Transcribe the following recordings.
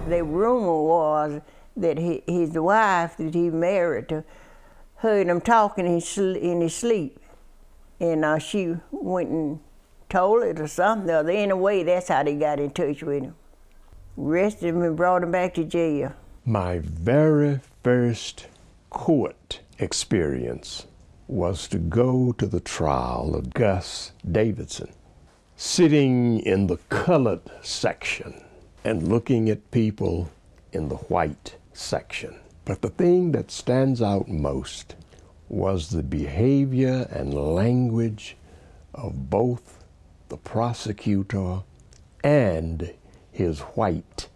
The rumor was that his wife that he married to heard him talking in his sleep. And she went and told it or something or other. Anyway, that's how they got in touch with him. Arrested him and brought him back to jail. My very first court experience was to go to the trial of Gus Davidson, sitting in the colored section and looking at people in the white section. But the thing that stands out most was the behavior and language of both the prosecutor and his white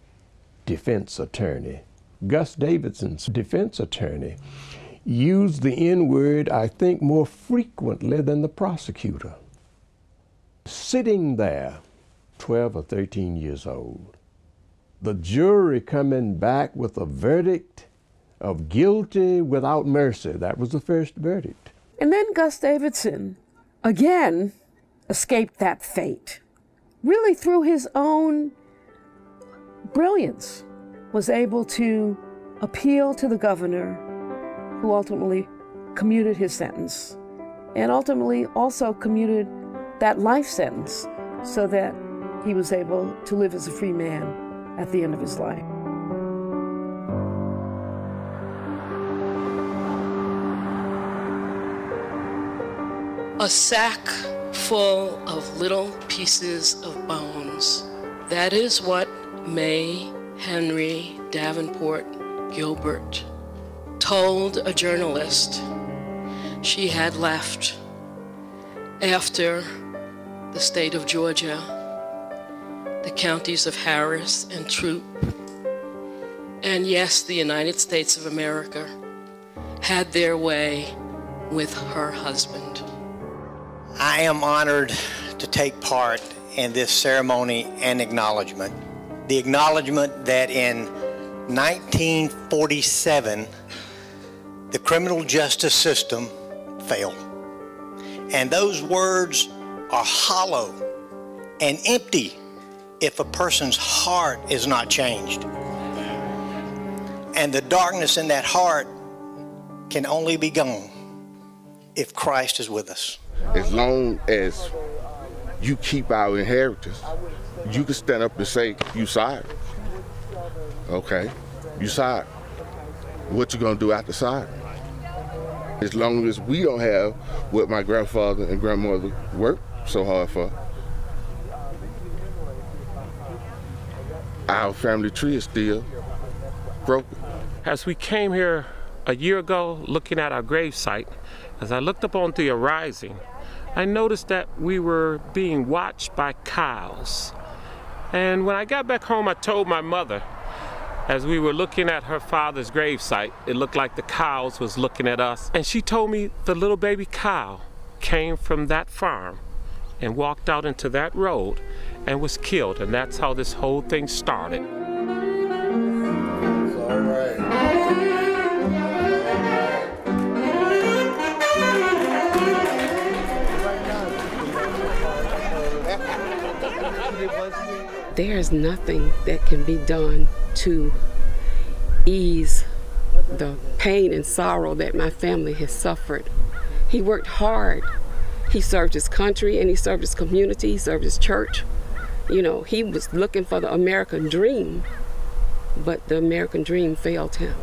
defense attorney. Gus Davidson's defense attorney used the N-word, I think, more frequently than the prosecutor. Sitting there, 12 or 13 years old, the jury coming back with a verdict of guilty without mercy. That was the first verdict. And then Gus Davidson, again, escaped that fate. Really through his own brilliance, was able to appeal to the governor, who ultimately commuted his sentence, and ultimately also commuted that life sentence so that he was able to live as a free man at the end of his life. A sack full of little pieces of bones. That is what May Henry Davenport Gilbert told a journalist she had left after the state of Georgia, the counties of Harris and Troup, and yes, the United States of America had their way with her husband. I am honored to take part in this ceremony and acknowledgement. The acknowledgement that in 1947, the criminal justice system failed. And those words are hollow and empty if a person's heart is not changed. And the darkness in that heart can only be gone if Christ is with us. As long as you keep our inheritance, you can stand up and say, you sorry. Okay, you sorry. What you gonna do after sorry? As long as we don't have what my grandfather and grandmother worked so hard for, our family tree is still broken. As we came here a year ago looking at our gravesite, as I looked up on the horizon, I noticed that we were being watched by cows. And when I got back home, I told my mother, as we were looking at her father's gravesite, it looked like the cows was looking at us. And she told me the little baby cow came from that farm and walked out into that road and was killed. And that's how this whole thing started. It's all right. There's nothing that can be done to ease the pain and sorrow that my family has suffered. He worked hard. He served his country and he served his community, he served his church. You know, he was looking for the American dream, but the American dream failed him.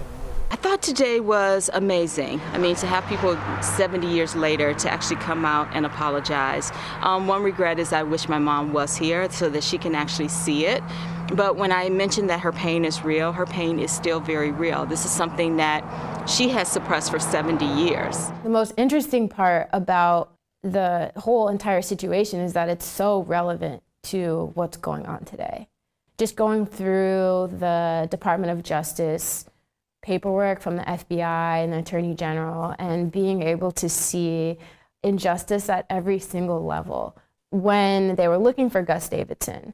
I thought today was amazing. I mean, to have people 70 years later to actually come out and apologize. One regret is I wish my mom was here so that she can actually see it. But when I mentioned that her pain is real, her pain is still very real. This is something that she has suppressed for 70 years. The most interesting part about the whole entire situation is that it's so relevant to what's going on today. Just going through the Department of Justice paperwork from the FBI and the Attorney General and being able to see injustice at every single level. When they were looking for Gus Davidson,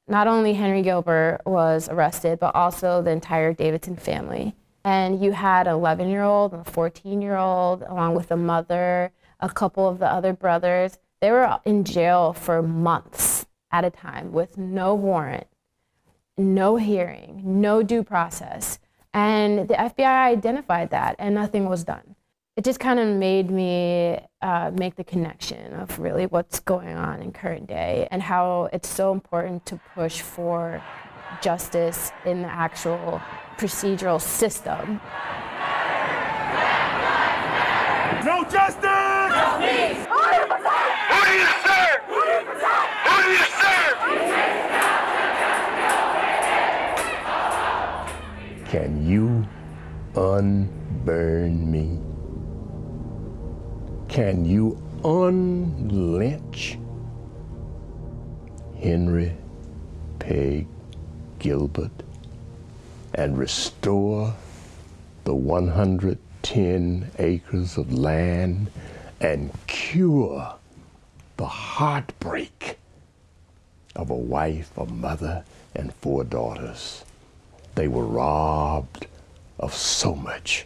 not only Henry Gilbert was arrested, but also the entire Davidson family. And you had an 11-year-old and a 14-year-old, along with the mother, a couple of the other brothers. They were in jail for months at a time with no warrant. no hearing, no due process. And the FBI identified that and nothing was done. It just kind of made me make the connection of really what's going on in current day and how it's so important to push for justice in the actual procedural system. No justice! No peace! Who do you protect? Who do you serve? Who do you protect? Who do you serve? Can you unburn me? Can you unlynch Henry Peg Gilbert and restore the 110 acres of land and cure the heartbreak of a wife, a mother, and 4 daughters? They were robbed of so much.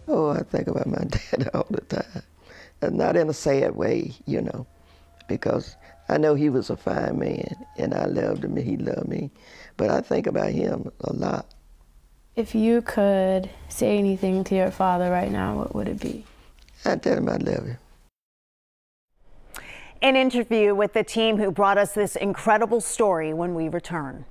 Oh, I think about my dad all the time. And not in a sad way, you know, because I know he was a fine man and I loved him and he loved me. But I think about him a lot. If you could say anything to your father right now, what would it be? I'd tell him I love him. An interview with the team who brought us this incredible story when we return.